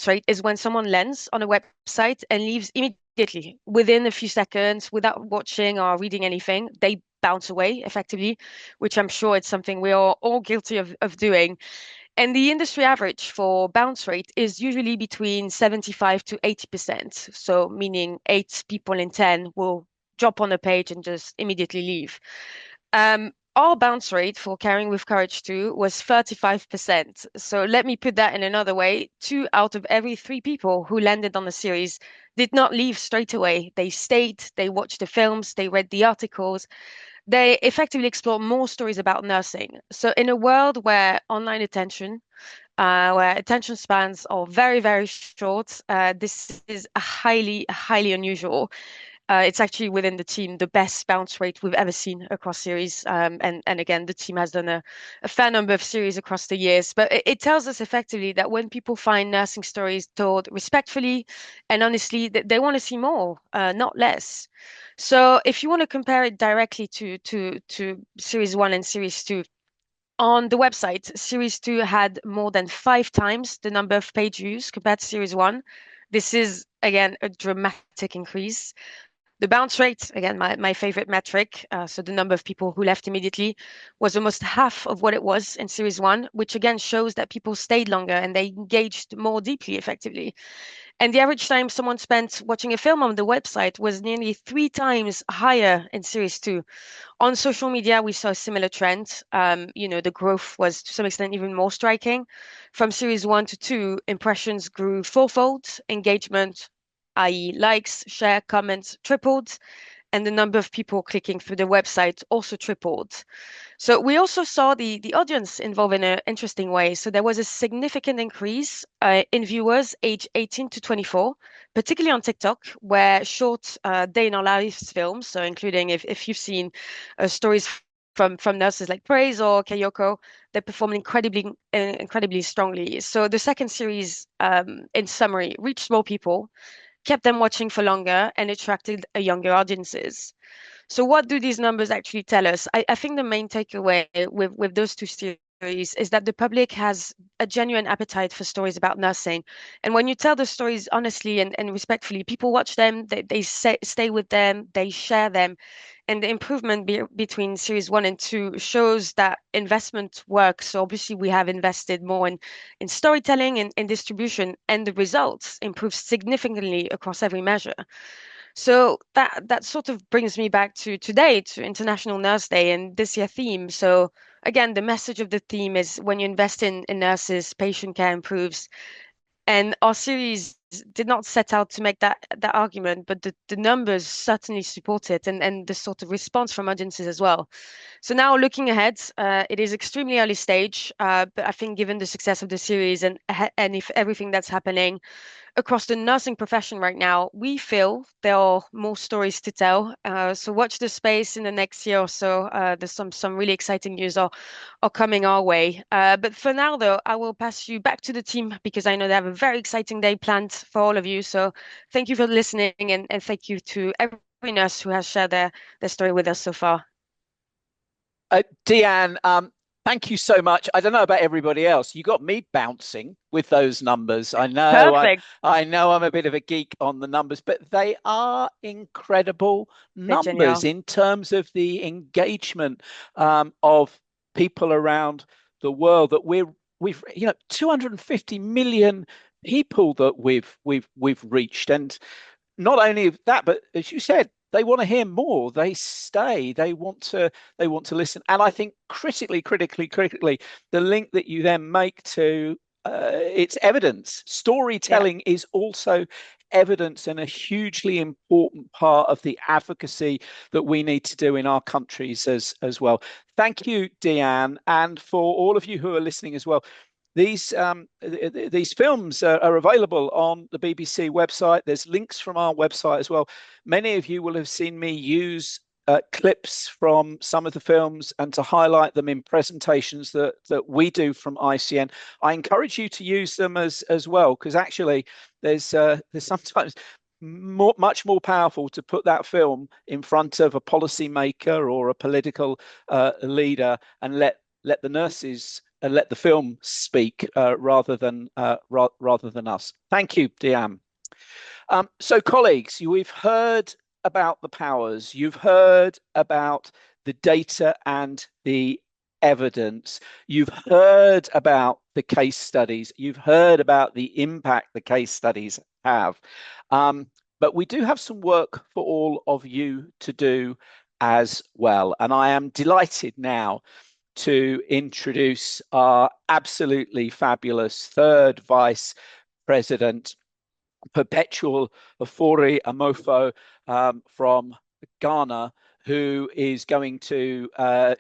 rate is when someone lands on a website and leaves immediately within a few seconds without watching or reading anything. They bounce away effectively, which I'm sure it's something we are all guilty of doing. And the industry average for bounce rate is usually between 75 to 80%. So meaning 8 people in 10 will drop on a page and just immediately leave. Our bounce rate for Caring with Courage 2 was 35%. So let me put that in another way. 2 out of every 3 people who landed on the series did not leave straight away. They stayed, they watched the films, they read the articles, they effectively explore more stories about nursing. So in a world where online attention, where attention spans are very short, this is a highly unusual. It's actually within the team the best bounce rate we've ever seen across series. And again, the team has done a fair number of series across the years. But it tells us effectively that when people find nursing stories told respectfully and honestly, they want to see more, not less. So if you want to compare it directly to series 1 and series 2, on the website, series 2 had more than 5 times the number of page views compared to series 1. This is again a dramatic increase. The bounce rate, again, my favorite metric, so the number of people who left immediately, was almost half of what it was in Series 1, which again shows that people stayed longer and they engaged more deeply, effectively. And the average time someone spent watching a film on the website was nearly 3 times higher in Series 2. On social media, we saw a similar trend. The growth was to some extent even more striking. From Series 1 to 2, impressions grew fourfold, engagement, i.e., likes, share, comments, tripled, and the number of people clicking through the website also tripled. So we also saw the audience involved in an interesting way. So there was a significant increase in viewers aged 18 to 24, particularly on TikTok, where short day in our lives films, so including if you've seen stories from nurses like Praise or Kayoko, they performed incredibly strongly. So the second series, in summary, reached more people, kept them watching for longer, and attracted a younger audiences. So what do these numbers actually tell us? I think the main takeaway with those two series is that the public has a genuine appetite for stories about nursing. And when you tell the stories honestly and respectfully, people watch them, they stay with them, they share them. And the improvement between series 1 and 2 shows that investment works. So obviously we have invested more in storytelling and in distribution, and the results improve significantly across every measure. So that sort of brings me back to today, to International Nurse Day and this year theme. So again, the message of the theme is when you invest in nurses, patient care improves. And our series did not set out to make that argument, but the numbers certainly support it, and the sort of response from audiences as well. So now looking ahead, it is extremely early stage, but I think given the success of the series and if everything that's happening across the nursing profession right now, we feel there are more stories to tell. So watch the space in the next year or so. There's some really exciting news are coming our way. But for now, though, I will pass you back to the team because I know they have a very exciting day planned for all of you. So thank you for listening, and thank you to every nurse who has shared their story with us so far. Deanne, thank you so much. I don't know about everybody else. You got me bouncing with those numbers. Perfect. I know I'm a bit of a geek on the numbers, but they are incredible They're numbers genial. in terms of the engagement of people around the world that we've 250 million people that we've reached. And not only that, but as you said, they want to hear more. They stay. They want to listen. And I think critically, the link that you then make to it's evidence. Storytelling is also evidence and a hugely important part of the advocacy that we need to do in our countries as well. Thank you, Deanne, and for all of you who are listening as well. These films are available on the BBC website. There's links from our website as well. Many of you will have seen me use clips from some of the films and to highlight them in presentations that we do from ICN. I encourage you to use them as well, because actually there's sometimes much more powerful to put that film in front of a policymaker or a political leader and let the nurses and let the film speak rather than us. Thank you, Deanne. So, colleagues, we've heard about the powers. You've heard about the data and the evidence. You've heard about the case studies. You've heard about the impact the case studies have. But we do have some work for all of you to do as well. And I am delighted now to introduce our absolutely fabulous third vice president, Perpetual Ofori Amofo from Ghana, who is going to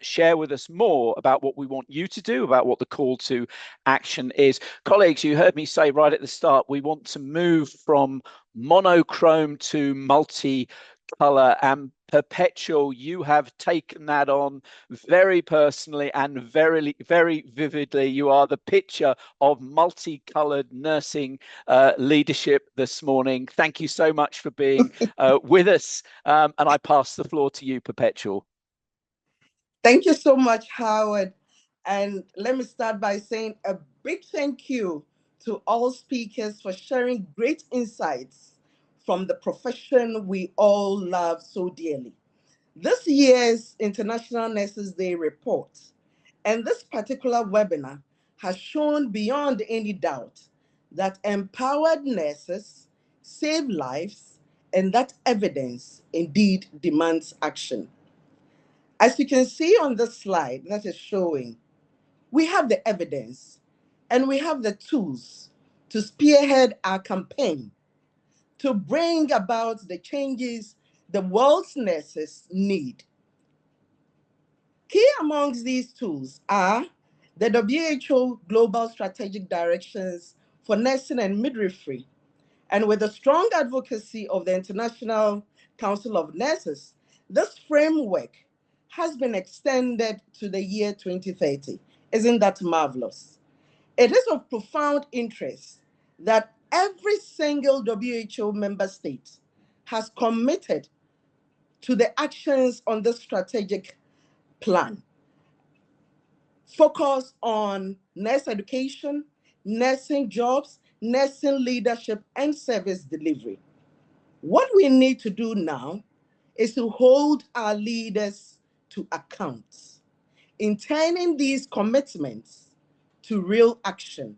share with us more about what we want you to do, about what the call to action is. Colleagues, you heard me say right at the start, we want to move from monochrome to multi-color, and Perpetual, you have taken that on very personally and very, very vividly. You are the picture of multicolored nursing leadership this morning. Thank you so much for being with us. And I pass the floor to you, Perpetual. Thank you so much, Howard. And let me start by saying a big thank you to all speakers for sharing great insights from the profession we all love so dearly. This year's International Nurses Day report and this particular webinar has shown beyond any doubt that empowered nurses save lives and that evidence indeed demands action. As you can see on this slide that is showing, we have the evidence and we have the tools to spearhead our campaign to bring about the changes the world's nurses need. Key amongst these tools are the WHO Global Strategic Directions for Nursing and Midwifery, and with the strong advocacy of the International Council of Nurses, this framework has been extended to the year 2030. Isn't that marvelous? It is of profound interest that every single WHO member state has committed to the actions on this strategic plan. Focus on nurse education, nursing jobs, nursing leadership, and service delivery. What we need to do now is to hold our leaders to account in turning these commitments to real action.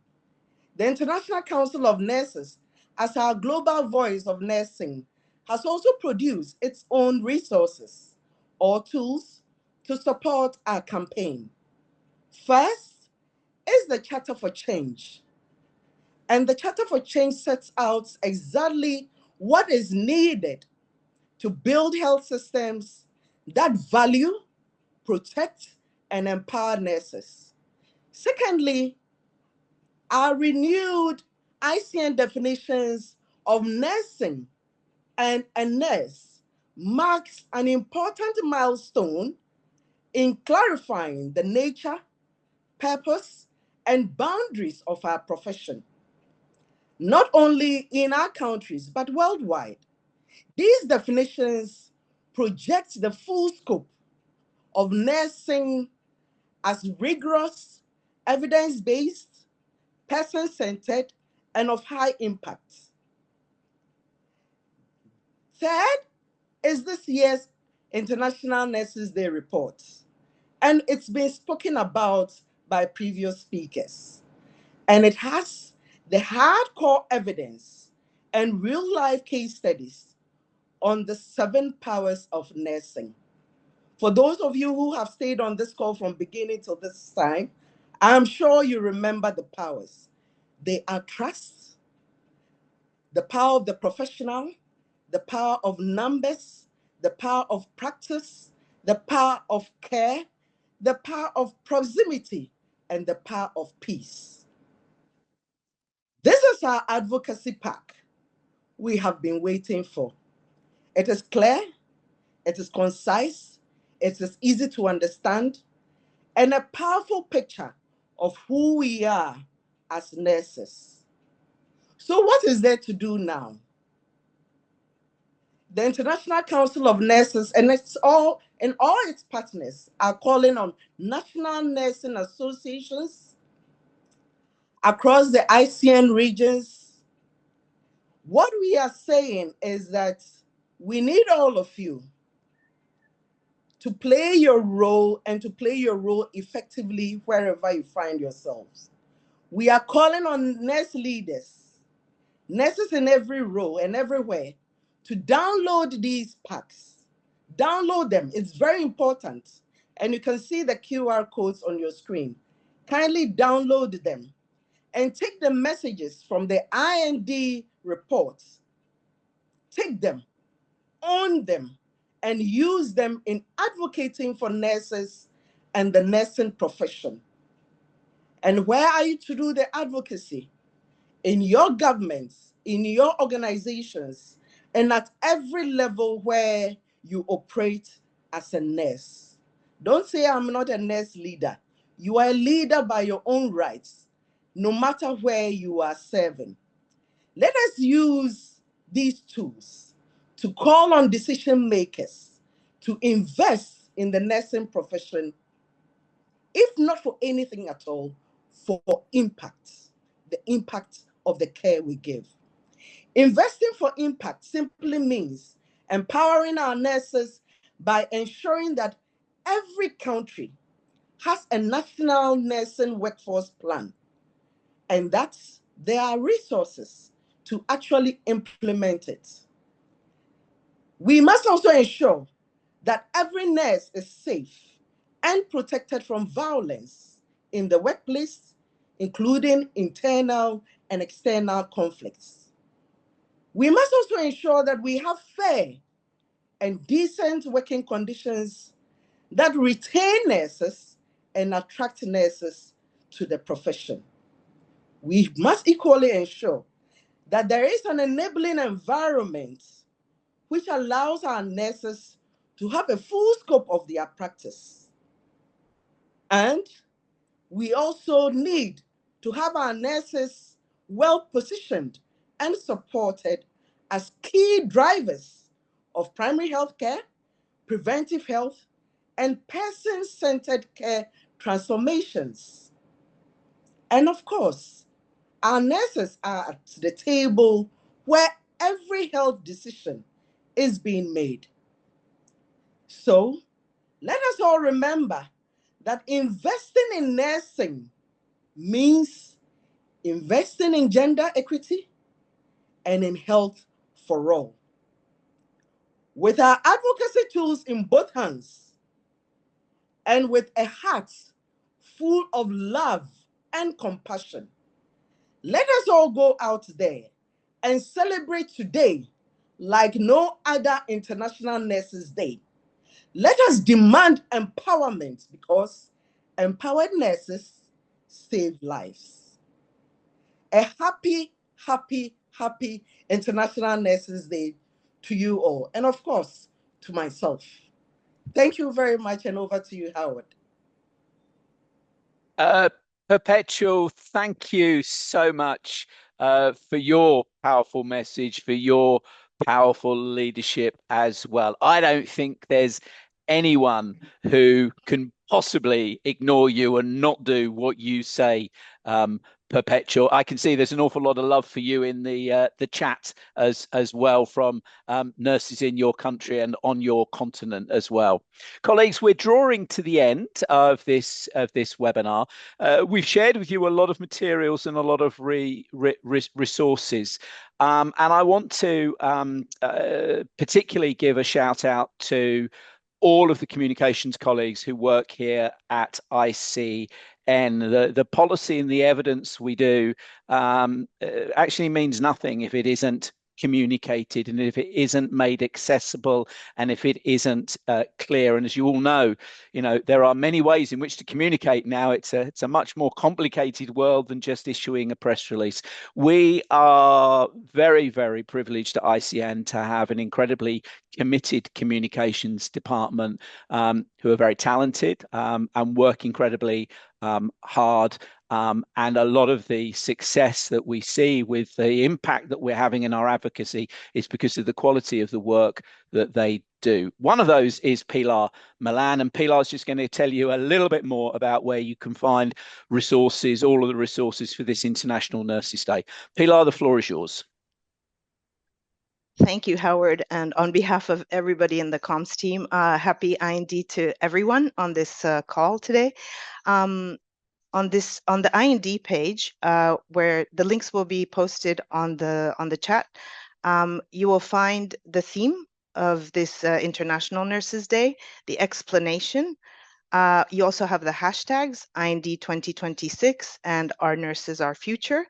The International Council of Nurses, as our global voice of nursing, has also produced its own resources or tools to support our campaign. First is the Charter for Change. And the Charter for Change sets out exactly what is needed to build health systems that value, protect, and empower nurses. Secondly, our renewed ICN definitions of nursing and a nurse marks an important milestone in clarifying the nature, purpose, and boundaries of our profession, not only in our countries, but worldwide. These definitions project the full scope of nursing as rigorous, evidence-based, person-centered, and of high impact. Third is this year's International Nurses Day report, and it's been spoken about by previous speakers. And it has the hardcore evidence and real-life case studies on the 7 powers of nursing. For those of you who have stayed on this call from beginning till this time, I'm sure you remember the powers. They are trust, the power of the professional, the power of numbers, the power of practice, the power of care, the power of proximity, and the power of peace. This is our advocacy pack we have been waiting for. It is clear, it is concise, it is easy to understand, and a powerful picture of who we are as nurses. So what is there to do now? The International Council of Nurses and all its partners are calling on national nursing associations across the ICN regions. What we are saying is that we need all of you to play your role and to play your role effectively wherever you find yourselves. We are calling on nurse leaders, nurses in every role and everywhere, to download these packs. Download them. It's very important. And you can see the QR codes on your screen. Kindly download them and take the messages from the IND reports. Take them, own them, and use them in advocating for nurses and the nursing profession. And where are you to do the advocacy? In your governments, in your organizations, and at every level where you operate as a nurse. Don't say I'm not a nurse leader. You are a leader by your own rights, no matter where you are serving. Let us use these tools to call on decision makers to invest in the nursing profession, if not for anything at all, for impact, the impact of the care we give. Investing for impact simply means empowering our nurses by ensuring that every country has a national nursing workforce plan and that there are resources to actually implement it. We must also ensure that every nurse is safe and protected from violence in the workplace, including internal and external conflicts. We must also ensure that we have fair and decent working conditions that retain nurses and attract nurses to the profession. We must equally ensure that there is an enabling environment which allows our nurses to have a full scope of their practice. And we also need to have our nurses well positioned and supported as key drivers of primary health care, preventive health, and person-centered care transformations. And of course, our nurses are at the table where every health decision is being made. So let us all remember that investing in nursing means investing in gender equity and in health for all. With our advocacy tools in both hands and with a heart full of love and compassion, let us all go out there and celebrate today like no other International Nurses Day. Let us demand empowerment because empowered nurses save lives. A happy, happy, happy International Nurses Day to you all, and of course, to myself. Thank you very much, and over to you, Howard. Perpetual, thank you so much for your powerful message, for your powerful leadership as well. I don't think there's anyone who can possibly ignore you and not do what you say, Perpetual. I can see there's an awful lot of love for you in the chat as well from nurses in your country and on your continent as well. Colleagues, we're drawing to the end of this webinar. We've shared with you a lot of materials and a lot of resources. And I want to particularly give a shout out to all of the communications colleagues who work here at ICN. The policy and the evidence we do actually means nothing if it isn't communicated and if it isn't made accessible and if it isn't clear. And as you all know, there are many ways in which to communicate now. It's a much more complicated world than just issuing a press release. We are very, very privileged at ICN to have an incredibly committed communications department who are very talented and work incredibly hard. And a lot of the success that we see with the impact that we're having in our advocacy is because of the quality of the work that they do. One of those is Pilar Milan, and Pilar is just going to tell you a little bit more about where you can find resources, all of the resources for this International Nurses Day. Pilar, the floor is yours. Thank you, Howard. And on behalf of everybody in the comms team, happy IND to everyone on this call today. On the IND page, where the links will be posted on the chat, you will find the theme of this International Nurses Day, the explanation. You also have the hashtags IND 2026 and Our Nurses, Our Future.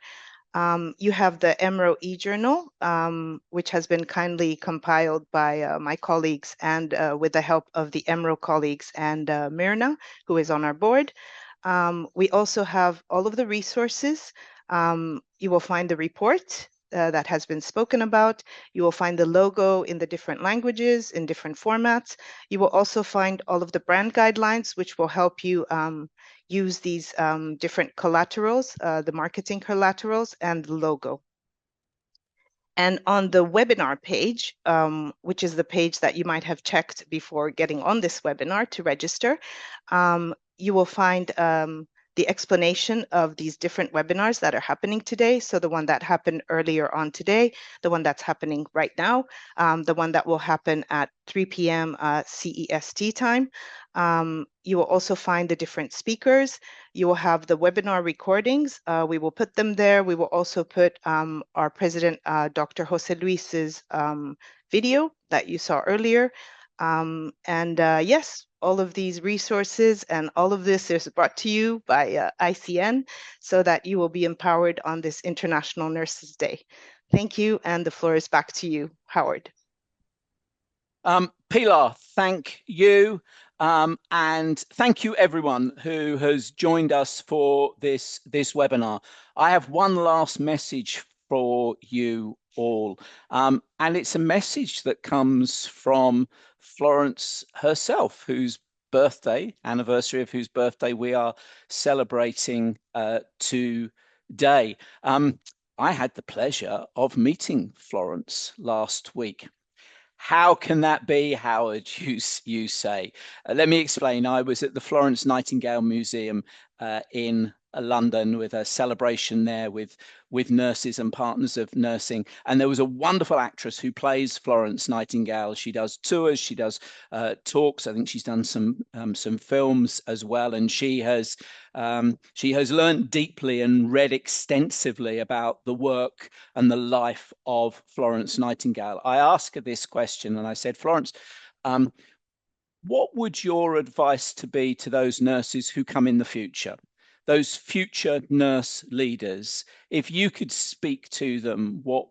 You have the EMRO e-journal, which has been kindly compiled by my colleagues and with the help of the EMRO colleagues and Myrna, who is on our board. We also have all of the resources. You will find the report that has been spoken about. You will find the logo in the different languages, in different formats. You will also find all of the brand guidelines, which will help you use these different collaterals, the marketing collaterals and the logo. And on the webinar page, which is the page that you might have checked before getting on this webinar to register, you will find the explanation of these different webinars that are happening today. So the one that happened earlier on today, the one that's happening right now, the one that will happen at 3 p.m. CEST time. You will also find the different speakers. You will have the webinar recordings. We will put them there. We will also put our president, Dr. Jose Luis's video that you saw earlier. Yes, all of these resources and all of this is brought to you by ICN so that you will be empowered on this International Nurses Day. Thank you, and the floor is back to you, Howard. Pilar, thank you. And thank you everyone who has joined us for this webinar. I have one last message for you all. And it's a message that comes from Florence herself, whose anniversary of whose birthday we are celebrating today. I had the pleasure of meeting Florence last week. How can that be, Howard, you say? Let me explain. I was at the Florence Nightingale Museum in London with a celebration there with nurses and partners of nursing. And there was a wonderful actress who plays Florence Nightingale. She does tours, she does talks. I think she's done some films as well. And she has learned deeply and read extensively about the work and the life of Florence Nightingale. I asked her this question and I said, Florence, what would your advice be to those nurses who come in the future? Those future nurse leaders, if you could speak to them, what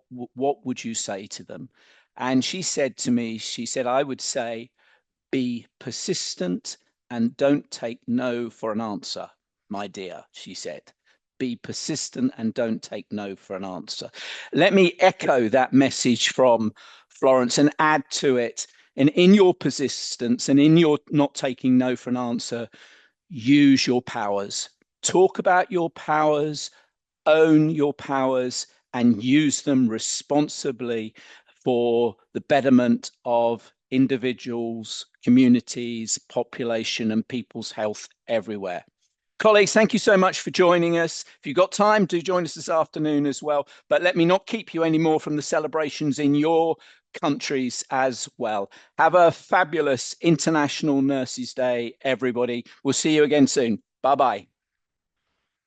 would you say to them? And she said to me, she said, I would say, be persistent and don't take no for an answer, my dear, she said. Be persistent and don't take no for an answer. Let me echo that message from Florence and add to it. And in your persistence and in your not taking no for an answer, use your powers. Talk about your powers, own your powers, and use them responsibly for the betterment of individuals, communities, population, and people's health everywhere. Colleagues, thank you so much for joining us. If you've got time, do join us this afternoon as well. But let me not keep you any more from the celebrations in your countries as well. Have a fabulous International Nurses Day, everybody. We'll see you again soon. Bye-bye.